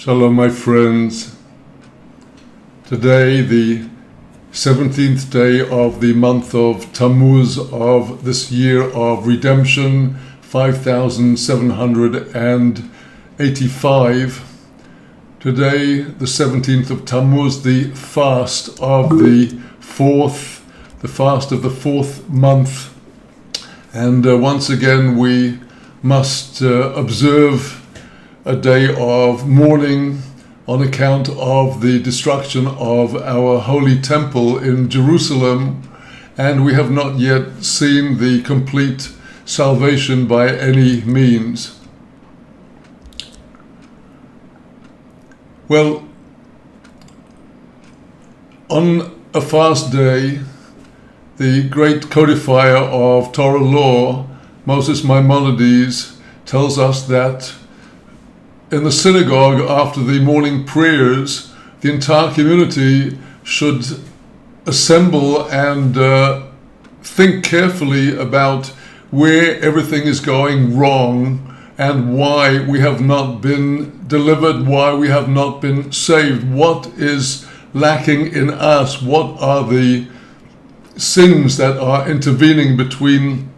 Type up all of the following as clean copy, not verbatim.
Shalom, my friends. Today, the 17th day of the month of Tammuz of this year of redemption, 5785. Today, the 17th of Tammuz, the fast of the fourth month. And once again, we must observe a day of mourning on account of the destruction of our holy temple in Jerusalem, and we have not yet seen the complete salvation by any means. Well, on a fast day, the great codifier of Torah law, Moses Maimonides, tells us that in the synagogue, after the morning prayers, the entire community should assemble and think carefully about where everything is going wrong and why we have not been delivered, why we have not been saved, what is lacking in us, what are the sins that are intervening between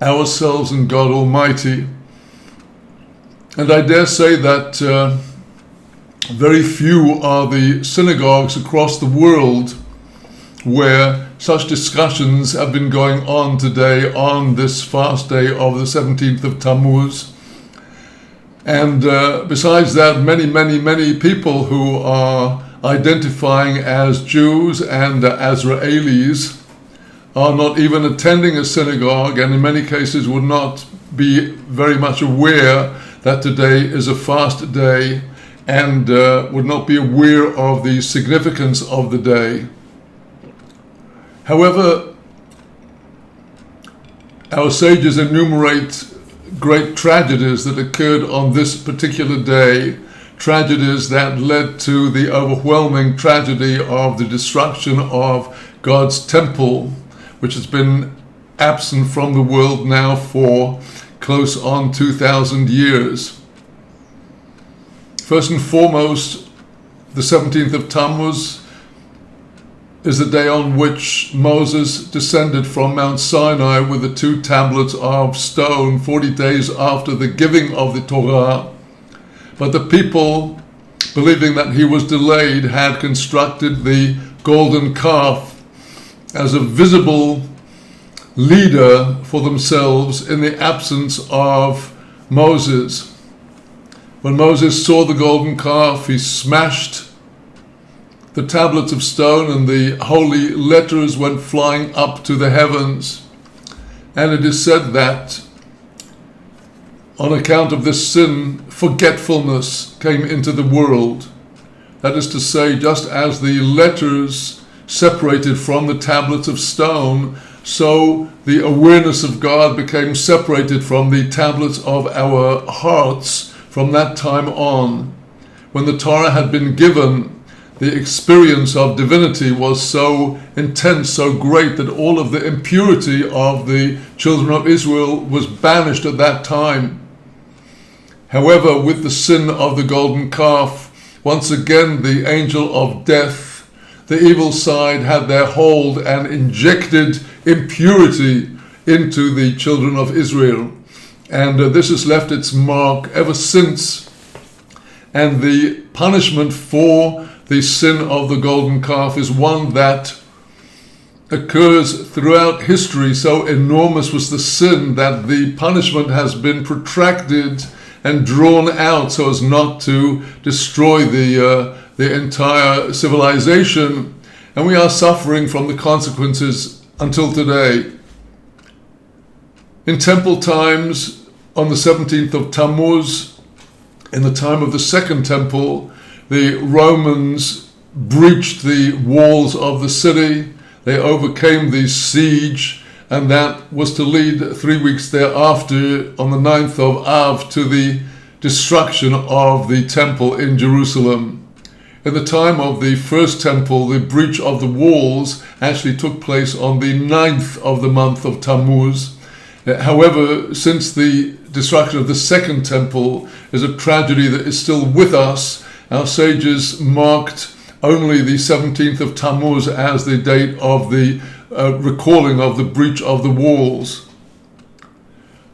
ourselves and God Almighty. And I dare say that very few are the synagogues across the world where such discussions have been going on today on this fast day of the 17th of Tammuz. And besides that, many people who are identifying as Jews and Azraelis are not even attending a synagogue, and in many cases would not be very much aware that today is a fast day, and would not be aware of the significance of the day. However, our sages enumerate great tragedies that occurred on this particular day, tragedies that led to the overwhelming tragedy of the destruction of God's temple, which has been absent from the world now for close on 2,000 years. First and foremost, the 17th of Tammuz is the day on which Moses descended from Mount Sinai with the 2 tablets of stone 40 days after the giving of the Torah. But the people, believing that he was delayed, had constructed the golden calf as a visible leader for themselves in the absence of Moses. When Moses saw the golden calf, he smashed the tablets of stone and the holy letters went flying up to the heavens. And it is said that on account of this sin, forgetfulness came into the world. That is to say, just as the letters separated from the tablets of stone, so the awareness of God became separated from the tablets of our hearts from that time on. When the Torah had been given, the experience of divinity was so intense, so great, that all of the impurity of the children of Israel was banished at that time. However, with the sin of the golden calf, once again the angel of death, the evil side, had their hold and injected impurity into the children of Israel. And this has left its mark ever since. And the punishment for the sin of the golden calf is one that occurs throughout history. So enormous was the sin that the punishment has been protracted and drawn out so as not to destroy the entire civilization, and we are suffering from the consequences until today. In temple times, on the 17th of Tammuz, in the time of the Second Temple, the Romans breached the walls of the city. They overcame the siege, and that was to lead 3 weeks thereafter, on the 9th of Av, to the destruction of the temple in Jerusalem. In the time of the First Temple, the breach of the walls actually took place on the 9th of the month of Tammuz. However, since the destruction of the Second Temple is a tragedy that is still with us, our sages marked only the 17th of Tammuz as the date of the recalling of the breach of the walls.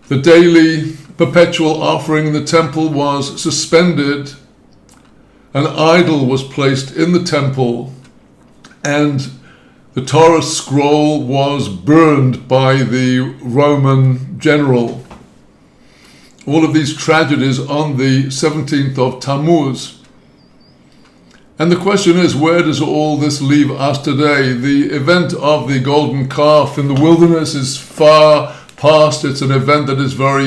The daily perpetual offering in the temple was suspended. An idol was placed in the temple, and the Torah scroll was burned by the Roman general. All of these tragedies on the 17th of Tammuz. And the question is, where does all this leave us today? The event of the golden calf in the wilderness is far past. It's an event that is very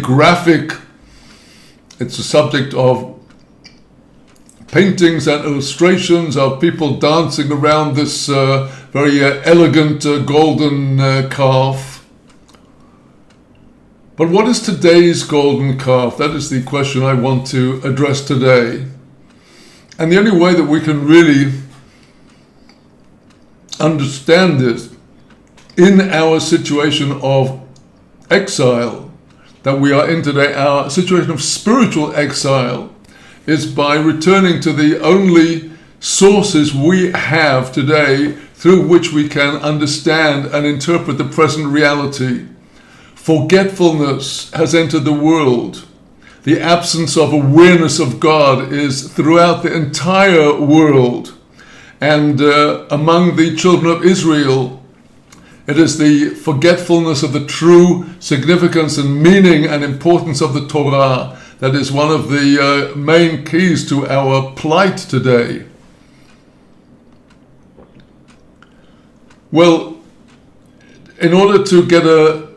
graphic. It's a subject of paintings and illustrations of people dancing around this very elegant golden calf. But what is today's golden calf? That is the question I want to address today. And the only way that we can really understand this in our situation of exile that we are in today, our situation of spiritual exile, is by returning to the only sources we have today through which we can understand and interpret the present reality. Forgetfulness has entered the world. The absence of awareness of God is throughout the entire world. And among the children of Israel, it is the forgetfulness of the true significance and meaning and importance of the Torah that is one of the main keys to our plight today. Well, in order to get a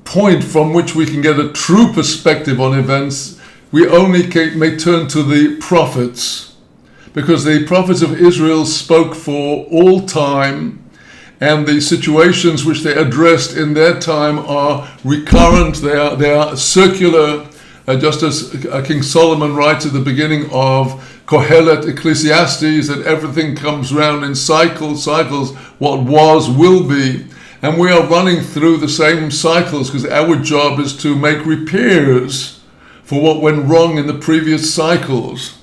point from which we can get a true perspective on events, we only may turn to the prophets, because the prophets of Israel spoke for all time, and the situations which they addressed in their time are recurrent, they are circular, just as King Solomon writes at the beginning of Kohelet Ecclesiastes, that everything comes round in cycles, what was will be. And we are running through the same cycles because our job is to make repairs for what went wrong in the previous cycles.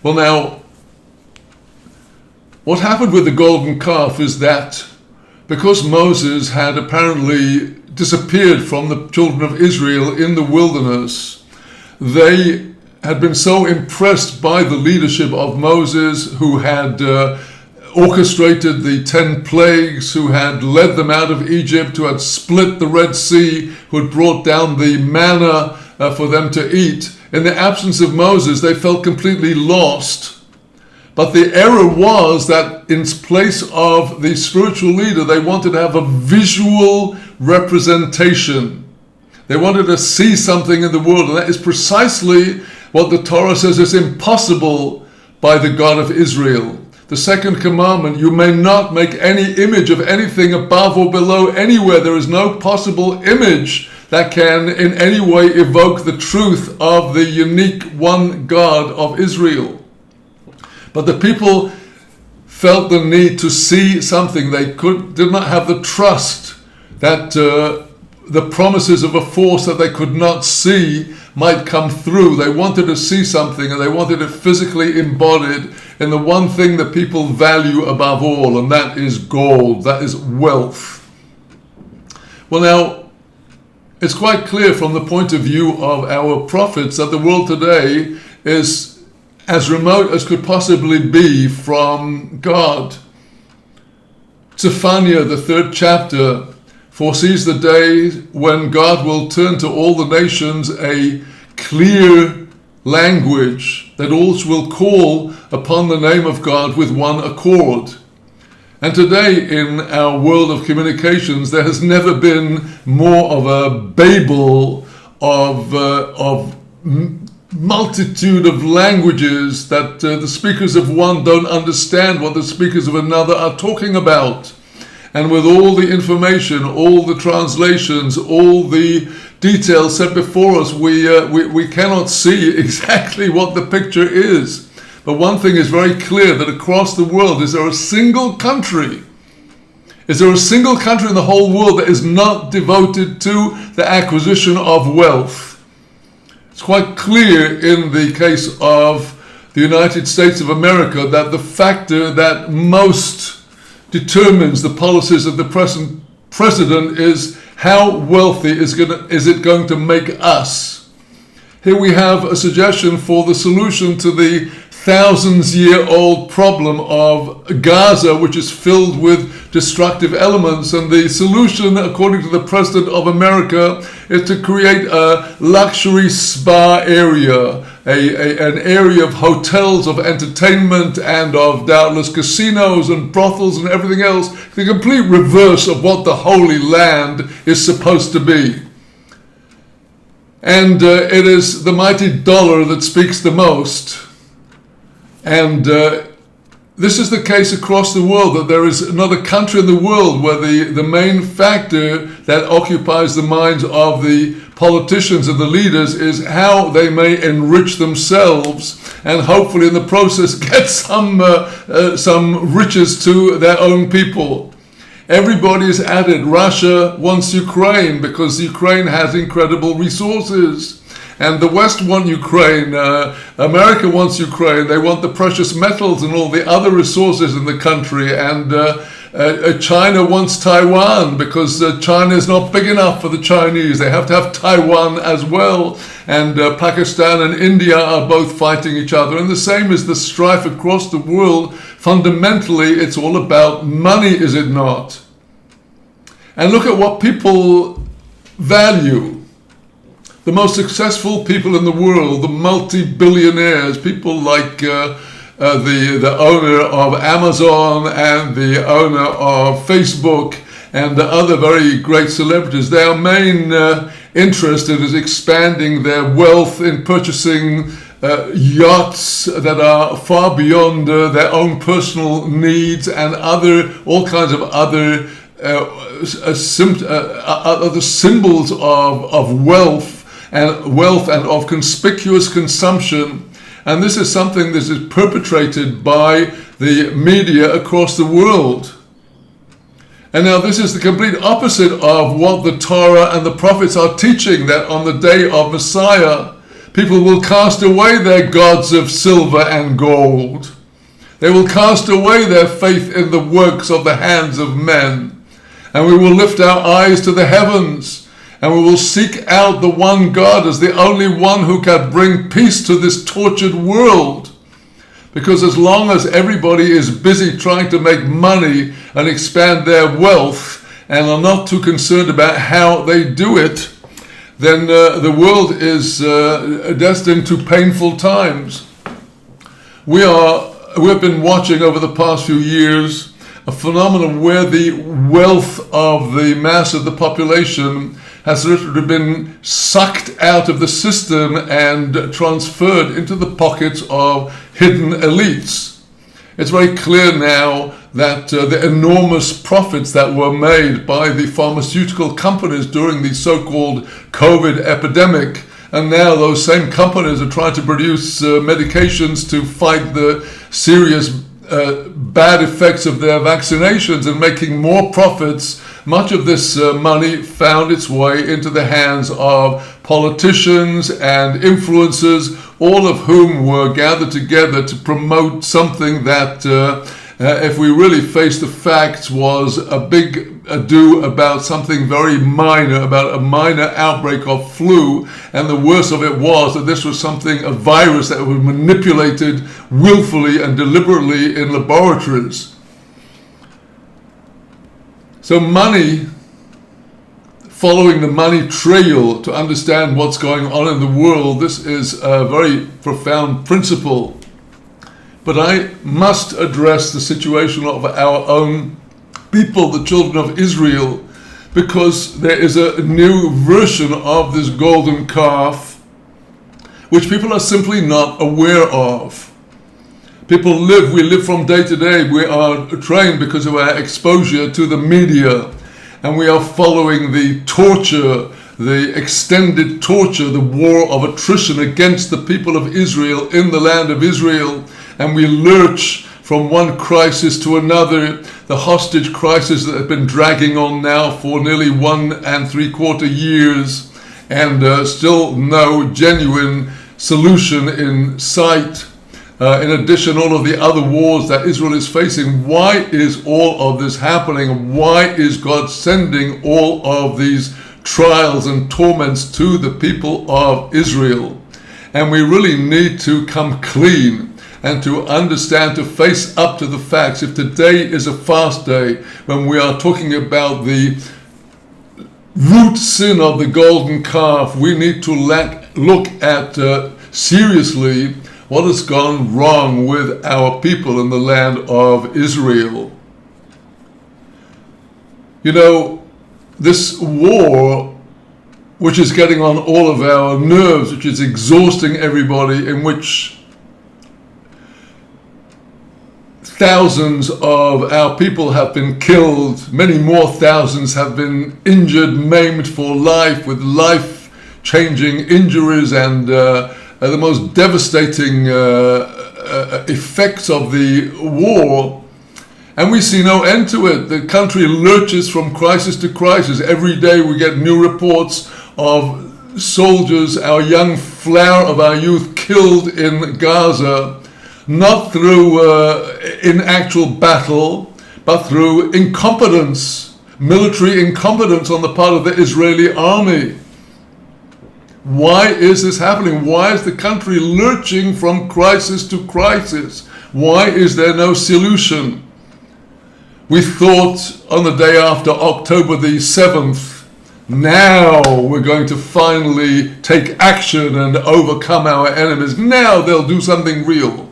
Well, now, what happened with the golden calf is that because Moses had apparently disappeared from the children of Israel in the wilderness, they had been so impressed by the leadership of Moses, who had orchestrated the 10 plagues, who had led them out of Egypt, who had split the Red Sea, who had brought down the manna for them to eat. In the absence of Moses, they felt completely lost. But the error was that in place of the spiritual leader, they wanted to have a visual representation. They wanted to see something in the world, and that is precisely what the Torah says is impossible by the God of Israel. The second commandment, you may not make any image of anything above or below anywhere. There is no possible image that can in any way evoke the truth of the unique one God of Israel. But the people felt the need to see something. They did not have the trust that the promises of a force that they could not see might come through. They wanted to see something, and they wanted it physically embodied in the one thing that people value above all, and that is gold, that is wealth. Well, now, it's quite clear from the point of view of our prophets that the world today is as remote as could possibly be from God. Zephaniah, the 3rd chapter, foresees the day when God will turn to all the nations a clear language, that all will call upon the name of God with one accord. And today in our world of communications, there has never been more of a Babel of multitude of languages that the speakers of one don't understand what the speakers of another are talking about. And with all the information, all the translations, all the details set before us, we cannot see exactly what the picture is. But one thing is very clear, that across the world, is there a single country in the whole world that is not devoted to the acquisition of wealth? It's quite clear in the case of the United States of America that the factor that most determines the policies of the present president is how wealthy is it going to make us. Here we have a suggestion for the solution to the thousands-year-old problem of Gaza, which is filled with destructive elements. And the solution, according to the President of America, is to create a luxury spa area, an area of hotels, of entertainment, and of doubtless casinos and brothels and everything else, the complete reverse of what the Holy Land is supposed to be. And it is the mighty dollar that speaks the most. And this is the case across the world, that there is another country in the world where the main factor that occupies the minds of the politicians and the leaders is how they may enrich themselves and hopefully in the process get some riches to their own people. Everybody is at it. Russia wants Ukraine because Ukraine has incredible resources. And the West want Ukraine, America wants Ukraine, they want the precious metals and all the other resources in the country, and China wants Taiwan because China is not big enough for the Chinese. They have to have Taiwan as well, and Pakistan and India are both fighting each other. And the same is the strife across the world. Fundamentally, it's all about money, is it not? And look at what people value. The most successful people in the world, the multi-billionaires, people like the owner of Amazon and the owner of Facebook and the other very great celebrities, their main interest is expanding their wealth in purchasing yachts that are far beyond their own personal needs and all kinds of other symbols of wealth and of conspicuous consumption. And this is something that is perpetrated by the media across the world. And now this is the complete opposite of what the Torah and the prophets are teaching, that on the day of Messiah, people will cast away their gods of silver and gold. They will cast away their faith in the works of the hands of men. And we will lift our eyes to the heavens, and we will seek out the one God as the only one who can bring peace to this tortured world. Because as long as everybody is busy trying to make money and expand their wealth and are not too concerned about how they do it, then the world is destined to painful times. We've been watching over the past few years a phenomenon where the wealth of the mass of the population has literally been sucked out of the system and transferred into the pockets of hidden elites. It's very clear now that the enormous profits that were made by the pharmaceutical companies during the so-called COVID epidemic, and now those same companies are trying to produce medications to fight the serious bad effects of their vaccinations and making more profits. Much of this money found its way into the hands of politicians and influencers, all of whom were gathered together to promote something that, if we really face the facts, was a big ado about something very minor, about a minor outbreak of flu. And the worst of it was that this was a virus that was manipulated willfully and deliberately in laboratories. So money, following the money trail to understand what's going on in the world, this is a very profound principle. But I must address the situation of our own people, the children of Israel, because there is a new version of this golden calf which people are simply not aware of. We live from day to day. We are trained because of our exposure to the media, and we are following the torture, the extended torture, the war of attrition against the people of Israel in the land of Israel, and we lurch from one crisis to another. The hostage crisis that has been dragging on now for nearly 1 3/4 years, and still no genuine solution in sight. In addition, all of the other wars that Israel is facing. Why is all of this happening? Why is God sending all of these trials and torments to the people of Israel? And we really need to come clean and to understand, to face up to the facts. If today is a fast day, when we are talking about the root sin of the golden calf, we need to look at seriously what has gone wrong with our people in the land of Israel. You know, this war, which is getting on all of our nerves, which is exhausting everybody, in which thousands of our people have been killed, many more thousands have been injured, maimed for life, with life-changing injuries and the most devastating effects of the war, and we see no end to it. The country lurches from crisis to crisis. Every day we get new reports of soldiers, our young flower of our youth, killed in Gaza, not through in actual battle, but through incompetence, military incompetence on the part of the Israeli army. Why is this happening? Why is the country lurching from crisis to crisis? Why is there no solution? We thought on the day after October the 7th, now we're going to finally take action and overcome our enemies. Now they'll do something real.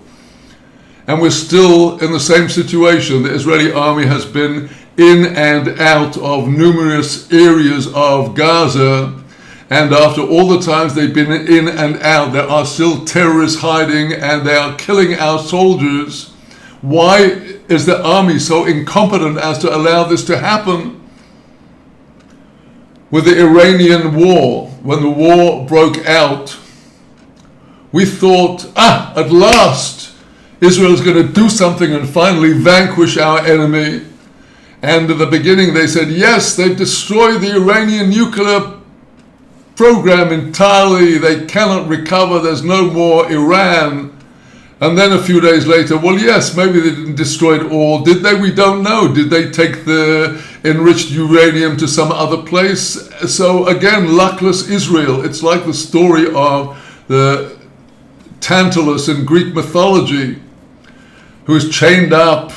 And we're still in the same situation. The Israeli army has been in and out of numerous areas of Gaza. And after all the times they've been in and out, there are still terrorists hiding and they are killing our soldiers. Why is the army so incompetent as to allow this to happen? With the Iranian war, when the war broke out, we thought, at last, Israel is going to do something and finally vanquish our enemy. And at the beginning they said, yes, they've destroyed the Iranian nuclear program entirely, they cannot recover, there's no more Iran. And then a few days later, well, yes, maybe they didn't destroy it all. Did they? We don't know. Did they take the enriched uranium to some other place? So again, luckless Israel. It's like the story of the Tantalus in Greek mythology, who is chained up,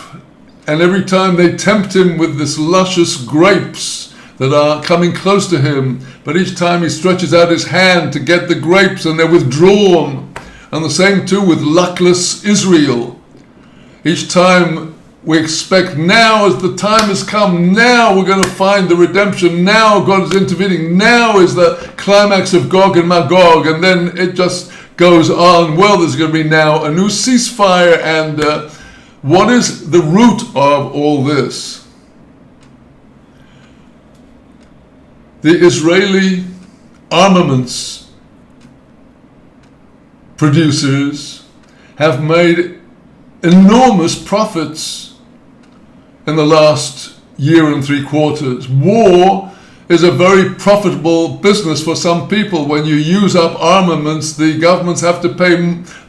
and every time they tempt him with this luscious grapes that are coming close to him, but each time he stretches out his hand to get the grapes and they're withdrawn. And the same too with luckless Israel. Each time we expect, now as the time has come, now we're going to find the redemption, now God is intervening, now is the climax of Gog and Magog, and then it just goes on. Well, there's going to be now a new ceasefire, and what is the root of all this? The Israeli armaments producers have made enormous profits in the last year and 3 quarters. War is a very profitable business for some people. When you use up armaments, the governments have to pay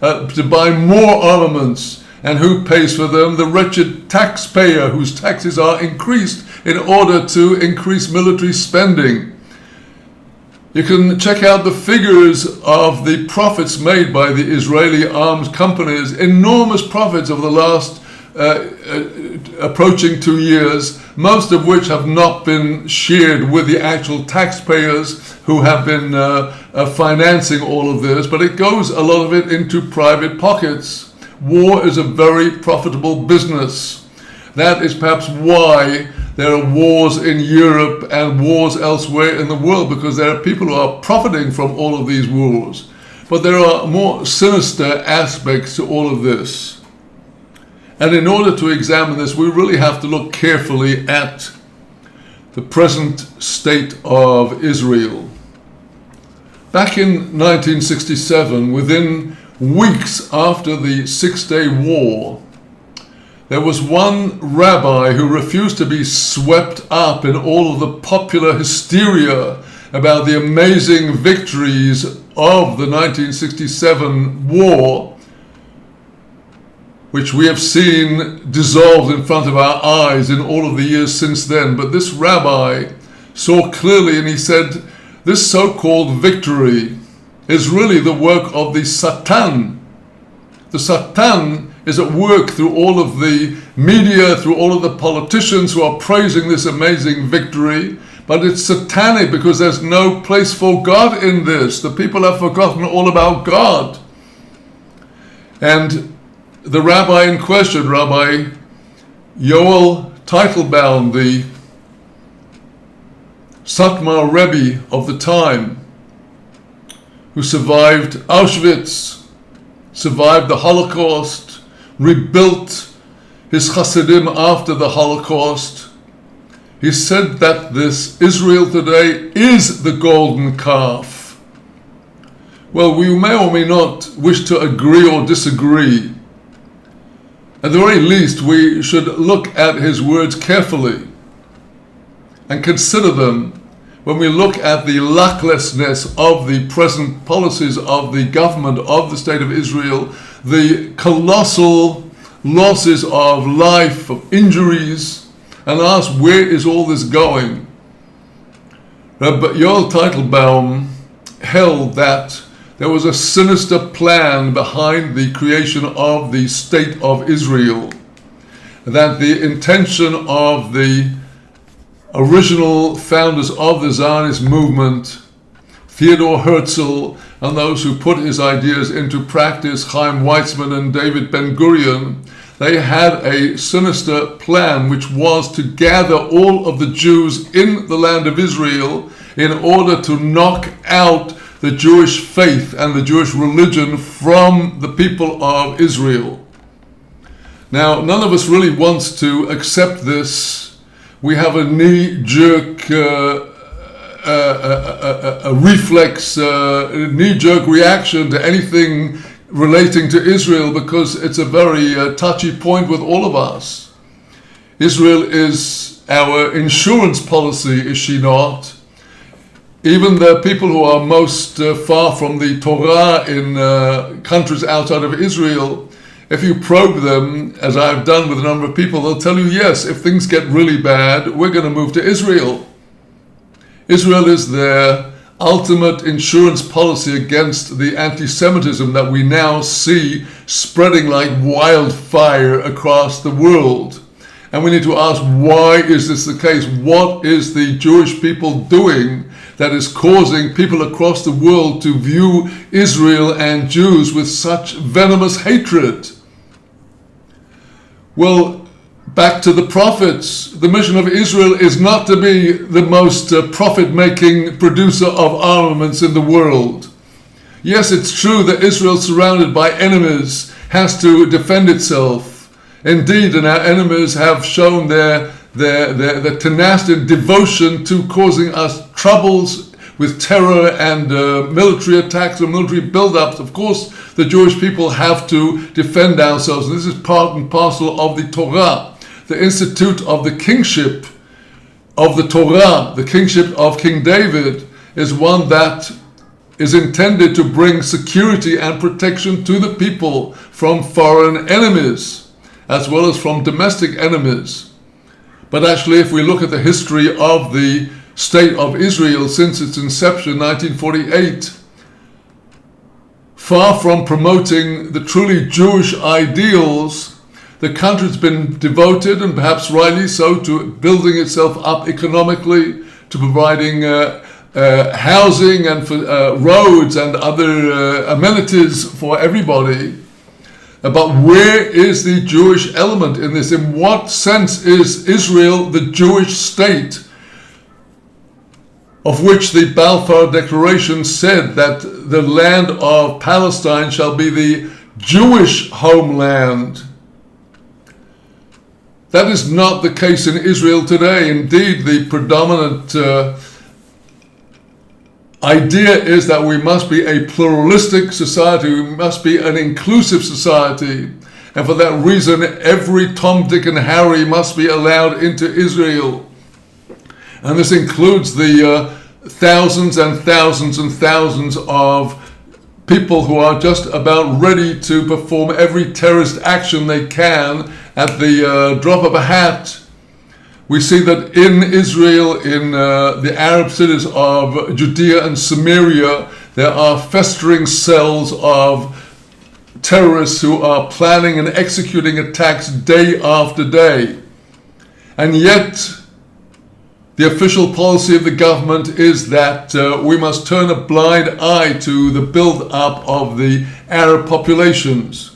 to buy more armaments. And who pays for them? The wretched taxpayer, whose taxes are increased in order to increase military spending. You can check out the figures of the profits made by the Israeli arms companies, enormous profits over the last approaching 2 years, most of which have not been shared with the actual taxpayers who have been financing all of this, but it goes, a lot of it, into private pockets. War is a very profitable business. That is perhaps why there are wars in Europe and wars elsewhere in the world, because there are people who are profiting from all of these wars. But there are more sinister aspects to all of this. And in order to examine this, we really have to look carefully at the present state of Israel. Back in 1967, within weeks after the Six-Day War, there was one rabbi who refused to be swept up in all of the popular hysteria about the amazing victories of the 1967 war, which we have seen dissolved in front of our eyes in all of the years since then. But this rabbi saw clearly, and he said, this so-called victory is really the work of the Satan. The Satan is at work through all of the media, through all of the politicians who are praising this amazing victory. But it's satanic because there's no place for God in this. The people have forgotten all about God. And the rabbi in question, Rabbi Yoel Teitelbaum, the Satmar Rebbe of the time, who survived Auschwitz, survived the Holocaust, rebuilt his Hasidim after the Holocaust, he said that this Israel today is the golden calf. Well, we may or may not wish to agree or disagree. At the very least, we should look at his words carefully and consider them when we look at the lucklessness of the present policies of the government of the State of Israel, the colossal losses of life, of injuries, and ask, where is all this going? Rabbi Yoel Teitelbaum held that there was a sinister plan behind the creation of the State of Israel, that the intention of the original founders of the Zionist movement, Theodor Herzl, and those who put his ideas into practice, Chaim Weizmann and David Ben-Gurion, they had a sinister plan which was to gather all of the Jews in the land of Israel in order to knock out the Jewish faith and the Jewish religion from the people of Israel. Now, none of us really wants to accept this. We have a knee-jerk reflex, knee-jerk reaction to anything relating to Israel because it's a very touchy point with all of us. Israel is our insurance policy, is she not? Even the people who are most far from the Torah in countries outside of Israel, if you probe them, as I've done with a number of people, they'll tell you, yes, if things get really bad, we're going to move to Israel. Israel is their ultimate insurance policy against the anti-Semitism that we now see spreading like wildfire across the world. And we need to ask, why is this the case? What is the Jewish people doing that is causing people across the world to view Israel and Jews with such venomous hatred? Well, back to the prophets. The mission of Israel is not to be the most profit-making producer of armaments in the world. Yes, it's true that Israel, surrounded by enemies, has to defend itself. Indeed, and our enemies have shown their tenacity and devotion to causing us troubles with terror and military attacks and military build-ups. Of course, the Jewish people have to defend ourselves. And this is part and parcel of the Torah, the institute of the kingship of the Torah. The kingship of King David is one that is intended to bring security and protection to the people from foreign enemies, as well as from domestic enemies. But actually, if we look at the history of the State of Israel since its inception, 1948, far from promoting the truly Jewish ideals, the country's been devoted, and perhaps rightly so, to building itself up economically, to providing housing and for, roads and other amenities for everybody. But where is the Jewish element in this? In what sense is Israel the Jewish state, of which the Balfour Declaration said that the land of Palestine shall be the Jewish homeland? That is not the case in Israel today. Indeed, the predominant idea is that we must be a pluralistic society, we must be an inclusive society, and for that reason every Tom, Dick and Harry must be allowed into Israel. And this includes the thousands and thousands and thousands of people who are just about ready to perform every terrorist action they can at the drop of a hat. We see that in Israel, in the Arab cities of Judea and Samaria, there are festering cells of terrorists who are planning and executing attacks day after day. And yet, the official policy of the government is that we must turn a blind eye to the build-up of the Arab populations.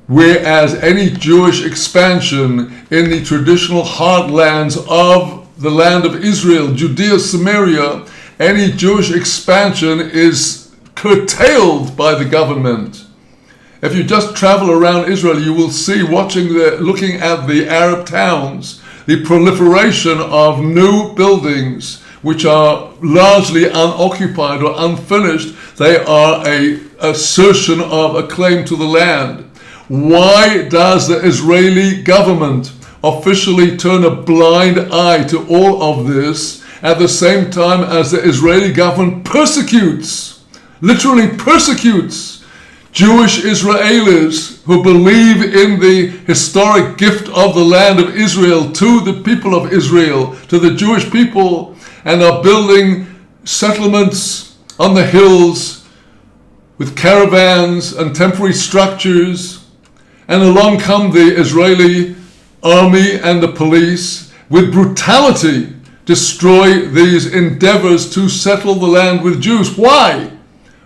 Whereas any Jewish expansion in the traditional heartlands of the land of Israel, Judea, Samaria, any Jewish expansion is curtailed by the government. If you just travel around Israel, you will see, looking at the Arab towns, the proliferation of new buildings which are largely unoccupied or unfinished. They are an assertion of a claim to the land. Why does the Israeli government officially turn a blind eye to all of this at the same time as the Israeli government literally persecutes Jewish Israelis who believe in the historic gift of the land of Israel to the people of Israel, to the Jewish people, and are building settlements on the hills with caravans and temporary structures? And along come the Israeli army and the police with brutality destroy these endeavors to settle the land with Jews. Why?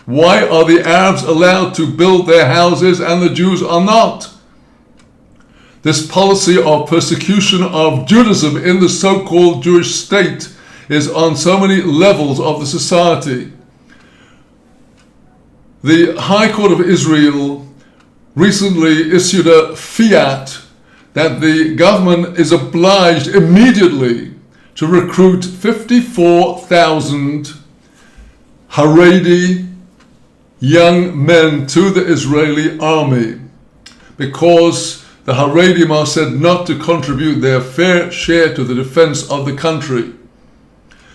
Why are the Arabs allowed to build their houses and the Jews are not? This policy of persecution of Judaism in the so-called Jewish state is on so many levels of the society. The High Court of Israel recently issued a fiat that the government is obliged immediately to recruit 54,000 Haredi young men to the Israeli army because the Haredim are said not to contribute their fair share to the defense of the country.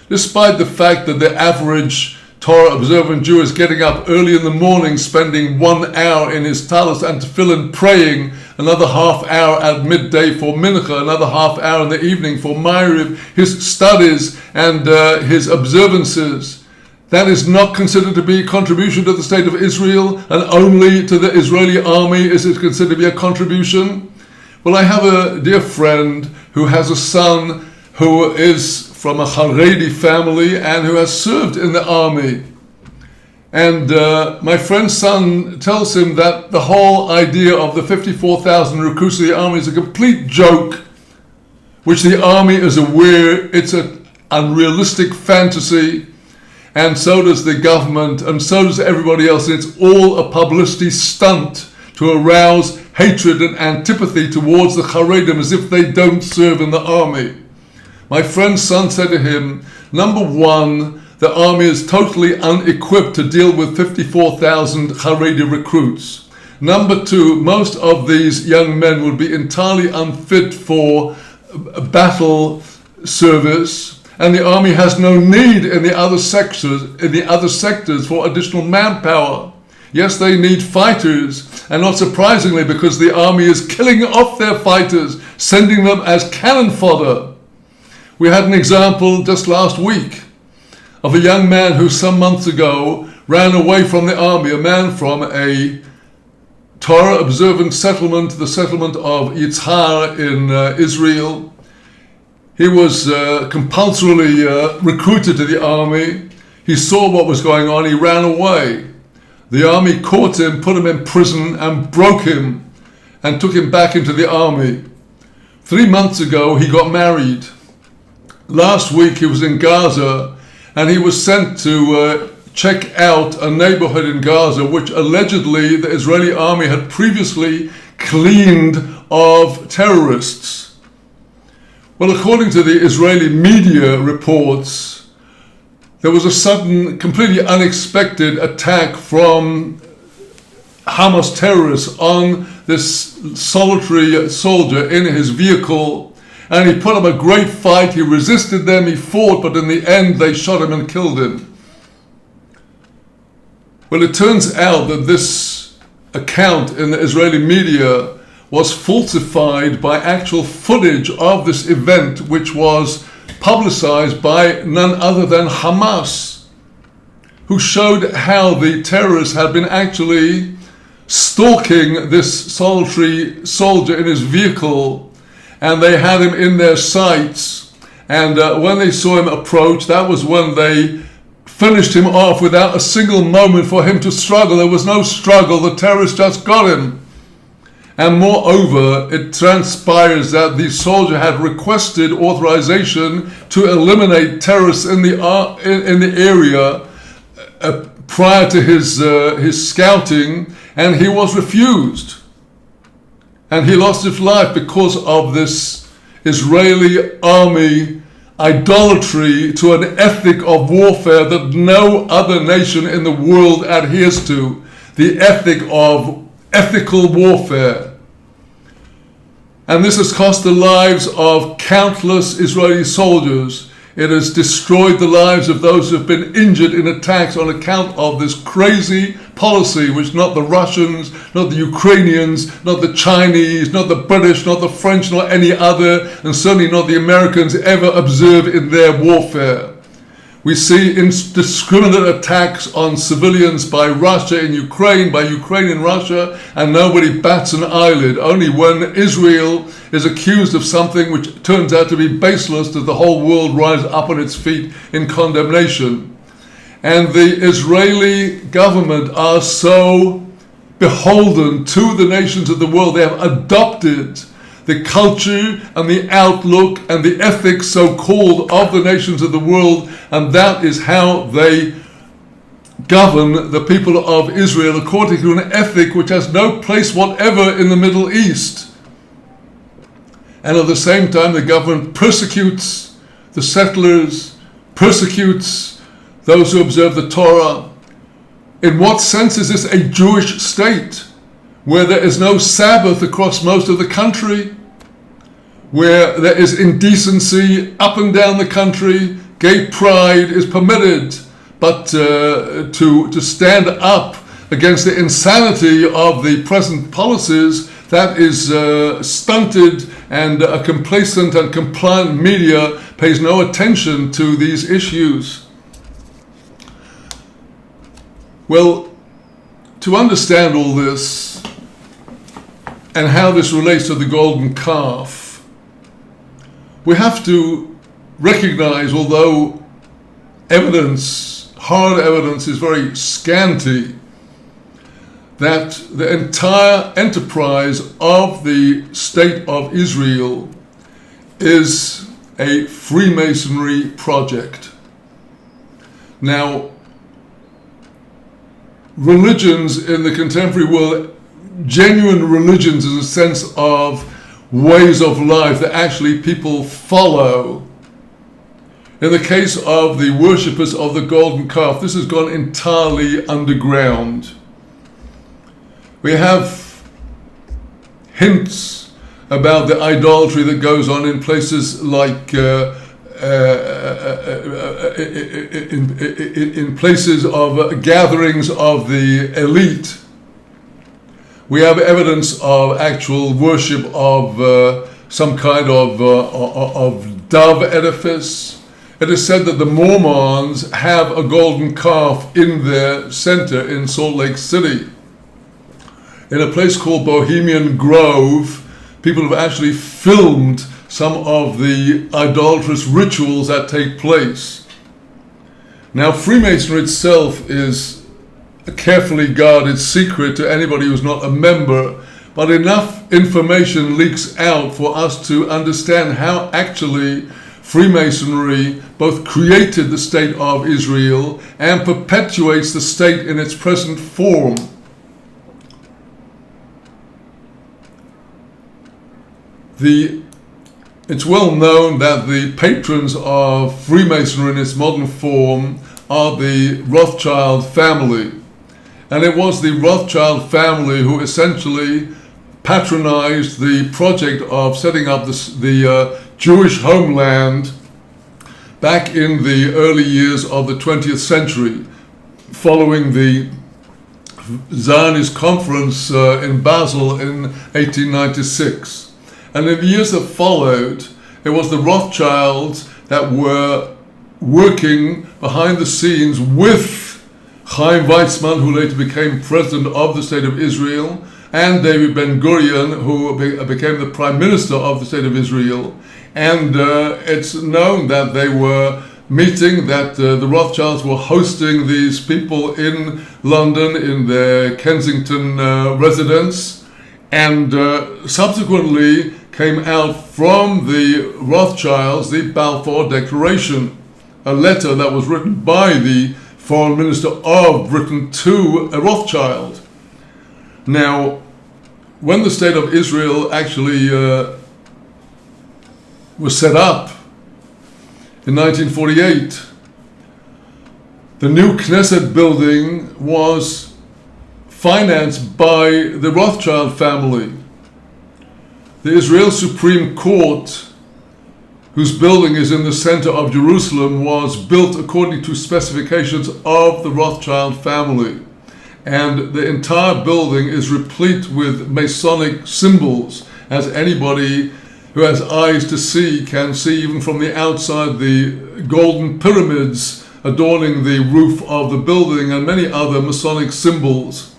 Despite the fact that the average Torah observant Jew is getting up early in the morning, spending 1 hour in his talis and tefillin praying, another half hour at midday for mincha, another half hour in the evening for Ma'ariv, his studies and his observances. That is not considered to be a contribution to the state of Israel, and only to the Israeli army is it considered to be a contribution. Well, I have a dear friend who has a son who is from a Haredi family and who has served in the army. And my friend's son tells him that the whole idea of the 54,000 recruits of the army is a complete joke, which the army is aware it's an unrealistic fantasy, and so does the government, and so does everybody else. It's all a publicity stunt to arouse hatred and antipathy towards the Haredim as if they don't serve in the army. My friend's son said to him, number one, the army is totally unequipped to deal with 54,000 Haredi recruits. Number two, most of these young men would be entirely unfit for battle service, and the army has no need in the other sectors for additional manpower. Yes, they need fighters, and not surprisingly, because the army is killing off their fighters, sending them as cannon fodder. We had an example just last week of a young man who some months ago ran away from the army, a man from a Torah observant settlement, the settlement of Yitzhar in Israel. He was compulsorily recruited to the army. He saw what was going on, he ran away. The army caught him, put him in prison and broke him and took him back into the army. 3 months ago he got married. Last week he was in Gaza and he was sent to check out a neighborhood in Gaza which allegedly the Israeli army had previously cleaned of terrorists. Well, according to the Israeli media reports, there was a sudden, completely unexpected attack from Hamas terrorists on this solitary soldier in his vehicle, And he put up a great fight. He resisted them, he fought, but in the end they shot him and killed him. Well, it turns out that this account in the Israeli media was falsified by actual footage of this event, which was publicized by none other than Hamas, who showed how the terrorists had been actually stalking this solitary soldier in his vehicle, and they had him in their sights. And when they saw him approach, that was when they finished him off without a single moment for him to struggle. There was no struggle, the terrorists just got him. And moreover, it transpires that the soldier had requested authorization to eliminate terrorists in the area prior to his scouting, and he was refused. And he lost his life because of this Israeli army idolatry to an ethic of warfare that no other nation in the world adheres to, the ethic of ethical warfare. And this has cost the lives of countless Israeli soldiers. It has destroyed the lives of those who have been injured in attacks on account of this crazy policy, which not the Russians, not the Ukrainians, not the Chinese, not the British, not the French, not any other, and certainly not the Americans ever observe in their warfare. We see indiscriminate attacks on civilians by Russia in Ukraine, by Ukraine in Russia, and nobody bats an eyelid. Only when Israel is accused of something which turns out to be baseless does the whole world rise up on its feet in condemnation. And the Israeli government are so beholden to the nations of the world. They have adopted the culture and the outlook and the ethics, so-called, of the nations of the world, and that is how they govern the people of Israel, according to an ethic which has no place whatever in the Middle East. And at the same time, the government persecutes the settlers, persecutes those who observe the Torah. In what sense is this a Jewish state, where there is no Sabbath across most of the country, where there is indecency up and down the country, gay pride is permitted, but to stand up against the insanity of the present policies, that is stunted, and a complacent and compliant media pays no attention to these issues. Well, to understand all this and how this relates to the golden calf, we have to recognize, although evidence, hard evidence, is very scanty, that the entire enterprise of the State of Israel is a Freemasonry project. Now, religions in the contemporary world, genuine religions in the sense of ways of life that actually people follow. In the case of the worshippers of the golden calf, this has gone entirely underground. We have hints about the idolatry that goes on in places like in places of gatherings of the elite. We have evidence of actual worship of some kind of dove edifice. It is said that the Mormons have a golden calf in their center in Salt Lake City. In a place called Bohemian Grove, people have actually filmed some of the idolatrous rituals that take place. Now, Freemasonry itself is a carefully guarded secret to anybody who's not a member, but enough information leaks out for us to understand how actually Freemasonry both created the State of Israel and perpetuates the state in its present form. It's well known that the patrons of Freemasonry in its modern form are the Rothschild family. And it was the Rothschild family who essentially patronized the project of setting up the Jewish homeland back in the early years of the 20th century, following the Zionist conference in Basel in 1896. And in the years that followed, it was the Rothschilds that were working behind the scenes with Chaim Weizmann, who later became president of the State of Israel, and David Ben-Gurion, who became the prime minister of the State of Israel. And it's known that they were meeting, that the Rothschilds were hosting these people in London in their Kensington residence, and subsequently came out from the Rothschilds the Balfour Declaration, a letter that was written by the foreign minister of Britain to a Rothschild. Now, when the State of Israel actually was set up in 1948, the new Knesset building was financed by the Rothschild family. The Israel Supreme Court, whose building is in the center of Jerusalem, was built according to specifications of the Rothschild family. And the entire building is replete with Masonic symbols, as anybody who has eyes to see can see even from the outside, the golden pyramids adorning the roof of the building and many other Masonic symbols.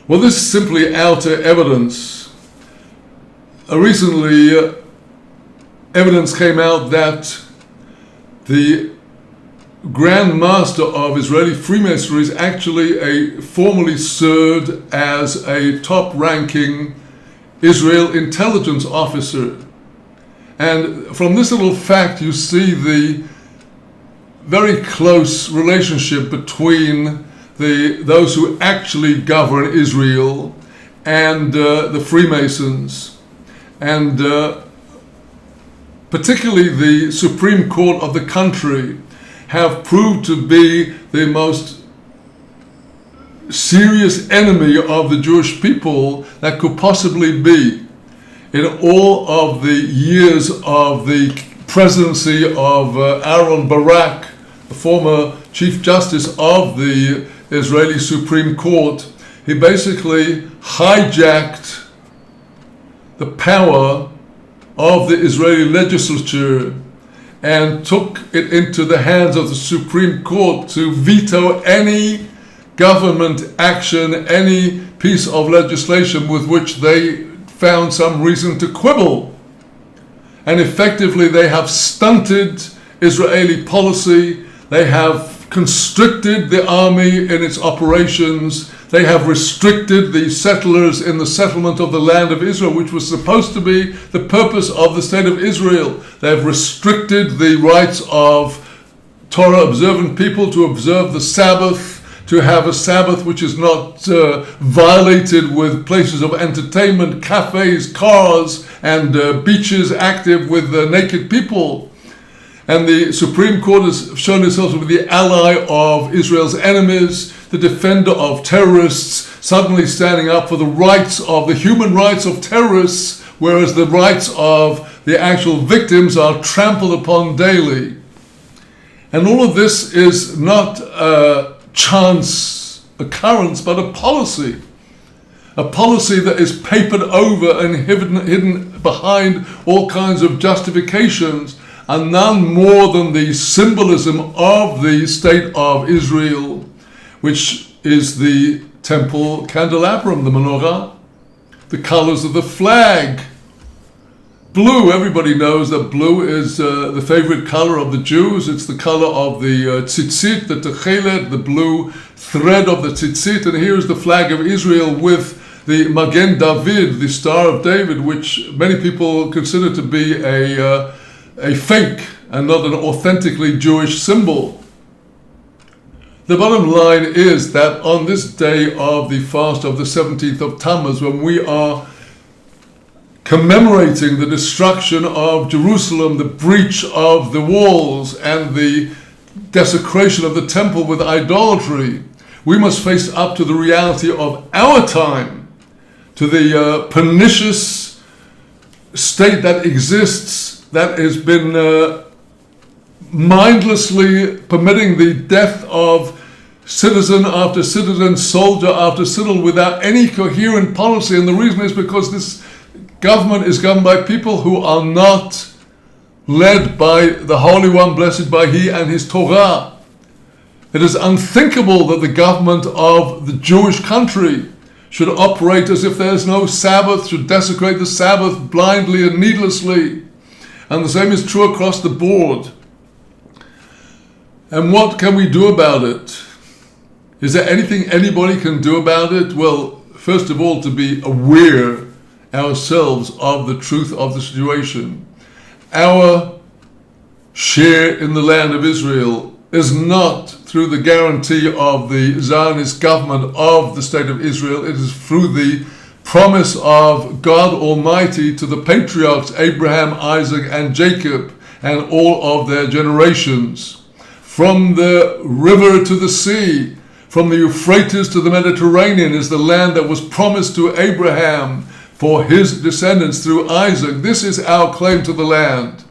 Well, this is simply outer evidence. Recently, evidence came out that the Grand Master of Israeli Freemasonry is actually formerly served as a top-ranking Israel intelligence officer. And from this little fact, you see the very close relationship between those who actually govern Israel and the Freemasons. And particularly the Supreme Court of the country have proved to be the most serious enemy of the Jewish people that could possibly be. In all of the years of the presidency of Aaron Barak, the former Chief Justice of the Israeli Supreme Court, he basically hijacked the power of the Israeli legislature and took it into the hands of the Supreme Court to veto any government action, any piece of legislation with which they found some reason to quibble. And effectively they have stunted Israeli policy, they have constricted the army in its operations, they have restricted the settlers in the settlement of the land of Israel, which was supposed to be the purpose of the State of Israel. They have restricted the rights of Torah observant people to observe the Sabbath, to have a Sabbath which is not violated with places of entertainment, cafes, cars, and beaches active with naked people. And the Supreme Court has shown itself to be the ally of Israel's enemies, the defender of terrorists, suddenly standing up for the rights of the human rights of terrorists, whereas the rights of the actual victims are trampled upon daily. And all of this is not a chance occurrence, but a policy that is papered over and hidden behind all kinds of justifications, and none more than the symbolism of the State of Israel, which is the temple candelabrum, the menorah, the colors of the flag. Blue, everybody knows that blue is the favorite color of the Jews. It's the color of the tzitzit, the techelet, the blue thread of the tzitzit. And here is the flag of Israel with the Magen David, the Star of David, which many people consider to be a fake and not an authentically Jewish symbol. The bottom line is that on this day of the fast of the 17th of Tammuz, when we are commemorating the destruction of Jerusalem, the breach of the walls, and the desecration of the temple with idolatry, we must face up to the reality of our time, to the pernicious state that exists that has been mindlessly permitting the death of citizen after citizen, soldier after soldier, without any coherent policy. And the reason is because this government is governed by people who are not led by the Holy One, blessed by He and His Torah. It is unthinkable that the government of the Jewish country should operate as if there is no Sabbath, should desecrate the Sabbath blindly and needlessly. And the same is true across the board. And what can we do about it? Is there anything anybody can do about it? Well, first of all, to be aware ourselves of the truth of the situation. Our share in the land of Israel is not through the guarantee of the Zionist government of the state of Israel. It is through the promise of God Almighty to the patriarchs Abraham, Isaac, and Jacob, and all of their generations. From the river to the sea, from the Euphrates to the Mediterranean, is the land that was promised to Abraham for his descendants through Isaac. This is our claim to the land.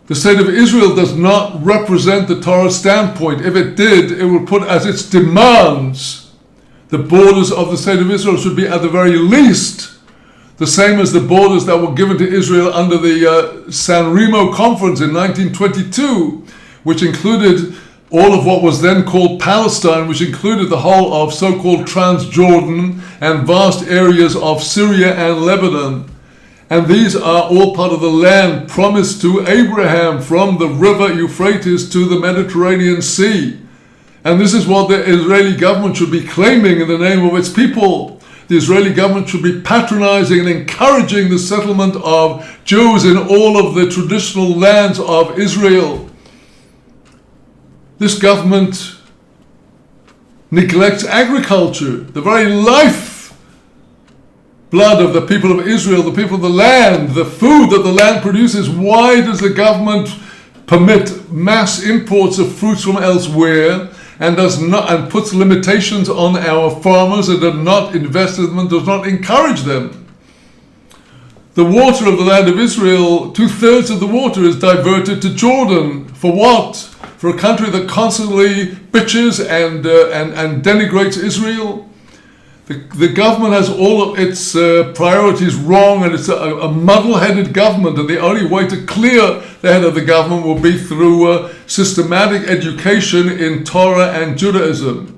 The state of Israel does not represent the Torah standpoint. If it did, it would put as its demands the borders of the state of Israel should be at the very least the same as the borders that were given to Israel under the San Remo Conference in 1922, which included all of what was then called Palestine, which included the whole of so-called Transjordan and vast areas of Syria and Lebanon. And these are all part of the land promised to Abraham from the river Euphrates to the Mediterranean Sea. And this is what the Israeli government should be claiming in the name of its people. The Israeli government should be patronizing and encouraging the settlement of Jews in all of the traditional lands of Israel. This government neglects agriculture, the very life blood of the people of Israel, the people of the land, the food that the land produces. Why does the government permit mass imports of fruits from elsewhere and puts limitations on our farmers and does not invest in them and does not encourage them? The water of the land of Israel, 2/3 of the water is diverted to Jordan. For what? For a country that constantly bitches and denigrates Israel? The government has all of its priorities wrong, and it's a muddle-headed government, and the only way to clear the head of the government will be through systematic education in Torah and Judaism.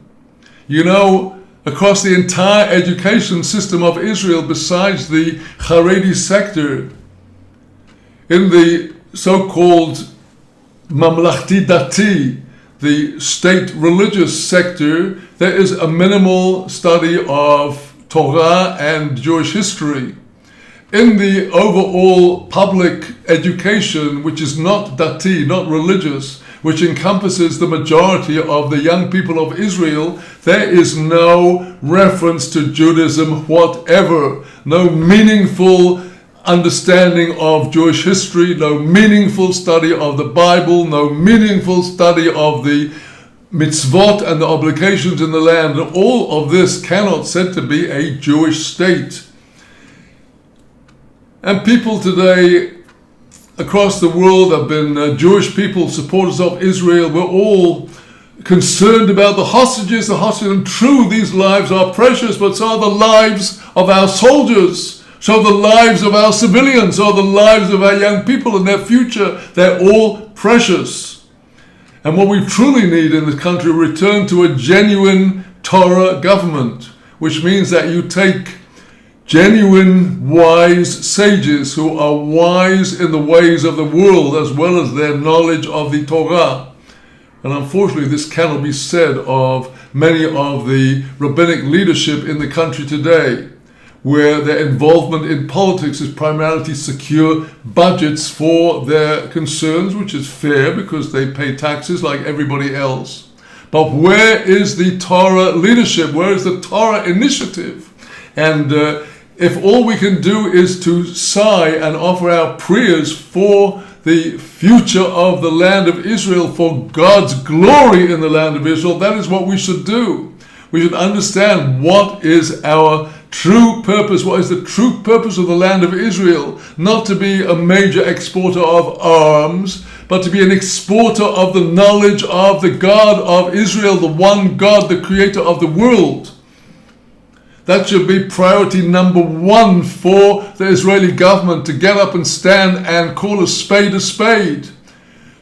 You know, across the entire education system of Israel, besides the Haredi sector, in the so-called Mamlachti Dati, the state religious sector, there is a minimal study of Torah and Jewish history. In the overall public education, which is not Dati, not religious, which encompasses the majority of the young people of Israel, there is no reference to Judaism whatever, no meaningful understanding of Jewish history, no meaningful study of the Bible, no meaningful study of the mitzvot and the obligations in the land. And all of this cannot said to be a Jewish state. And people today across the world have been Jewish people, supporters of Israel. We're all concerned about the hostages. And true, these lives are precious, but so are the lives of our soldiers. So the lives of our civilians, so the lives of our young people and their future. They're all precious. And what we truly need in this country, return to a genuine Torah government, which means that you take genuine wise sages who are wise in the ways of the world as well as their knowledge of the Torah. And unfortunately, this cannot be said of many of the rabbinic leadership in the country today, where their involvement in politics is primarily to secure budgets for their concerns, which is fair because they pay taxes like everybody else. But where is the Torah leadership? Where is the Torah initiative? And if all we can do is to sigh and offer our prayers for the future of the land of Israel, for God's glory in the land of Israel, that is what we should do. We should understand what is our true purpose? What is the true purpose of the land of Israel? Not to be a major exporter of arms, but to be an exporter of the knowledge of the God of Israel, the one God, the creator of the world. That should be priority number one for the Israeli government, to get up and stand and call a spade a spade.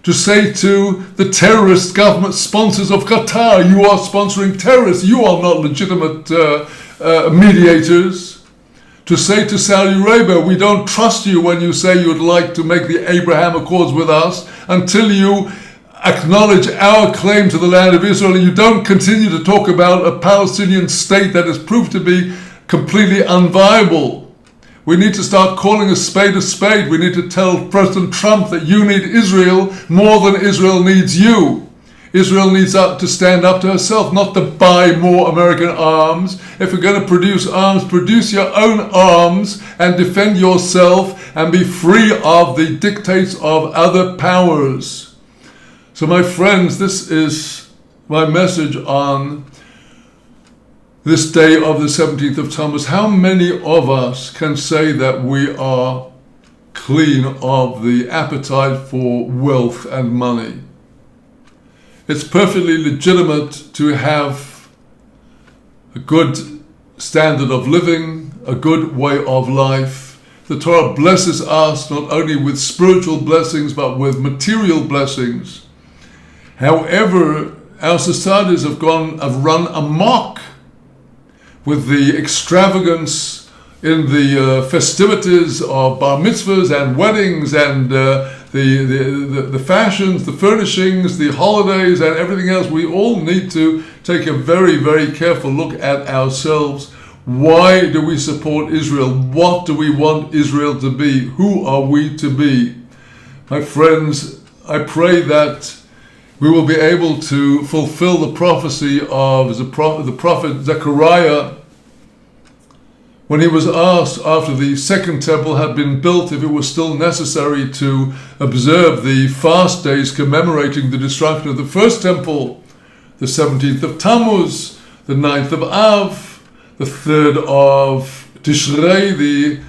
To say to the terrorist government sponsors of Qatar, you are sponsoring terrorists, you are not legitimate mediators. To say to Saudi Arabia, we don't trust you when you say you would like to make the Abraham Accords with us until you acknowledge our claim to the land of Israel, and you don't continue to talk about a Palestinian state that has proved to be completely unviable. We need to start calling a spade a spade. We need to tell President Trump that you need Israel more than Israel needs you. Israel needs to stand up to herself, not to buy more American arms. If you're going to produce arms, produce your own arms and defend yourself and be free of the dictates of other powers. So my friends, this is my message on this day of the 17th of Tammuz. How many of us can say that we are clean of the appetite for wealth and money? It's perfectly legitimate to have a good standard of living, a good way of life. The Torah blesses us not only with spiritual blessings, but with material blessings. However, our societies have run amok with the extravagance in the festivities of bar mitzvahs and weddings and the fashions, the furnishings, the holidays and everything else. We all need to take a very, very careful look at ourselves. Why do we support Israel? What do we want Israel to be? Who are we to be? My friends, I pray that we will be able to fulfill the prophecy of the prophet Zechariah when he was asked after the second temple had been built if it was still necessary to observe the fast days commemorating the destruction of the first temple, the 17th of Tammuz, the 9th of Av, the 3rd of Tishrei, the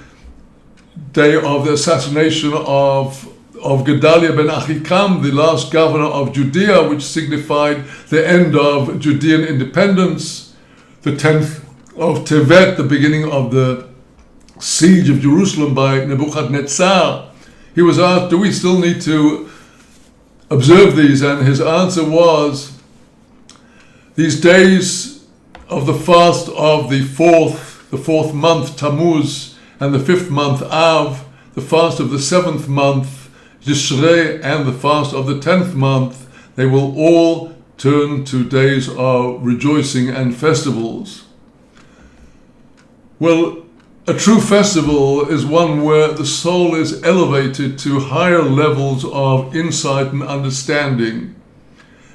day of the assassination of Gedaliah ben Achikam, the last governor of Judea, which signified the end of Judean independence, the 10th of Tevet, the beginning of the siege of Jerusalem by Nebuchadnezzar. He was asked, do we still need to observe these? And his answer was, these days of the fast of the fourth month Tammuz, and the 5th month Av, the fast of the 7th month Tishrei, and the fast of the 10th month, they will all turn to days of rejoicing and festivals. Well, a true festival is one where the soul is elevated to higher levels of insight and understanding.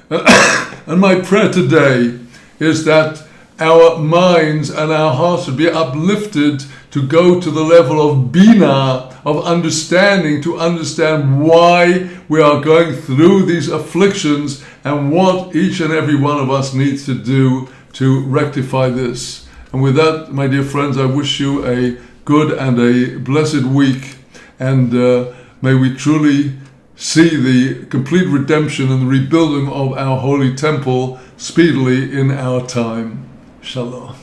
And my prayer today is that our minds and our hearts would be uplifted to go to the level of Bina, of understanding, to understand why we are going through these afflictions and what each and every one of us needs to do to rectify this. And with that, my dear friends, I wish you a good and a blessed week, and may we truly see the complete redemption and the rebuilding of our holy temple speedily in our time. Shalom.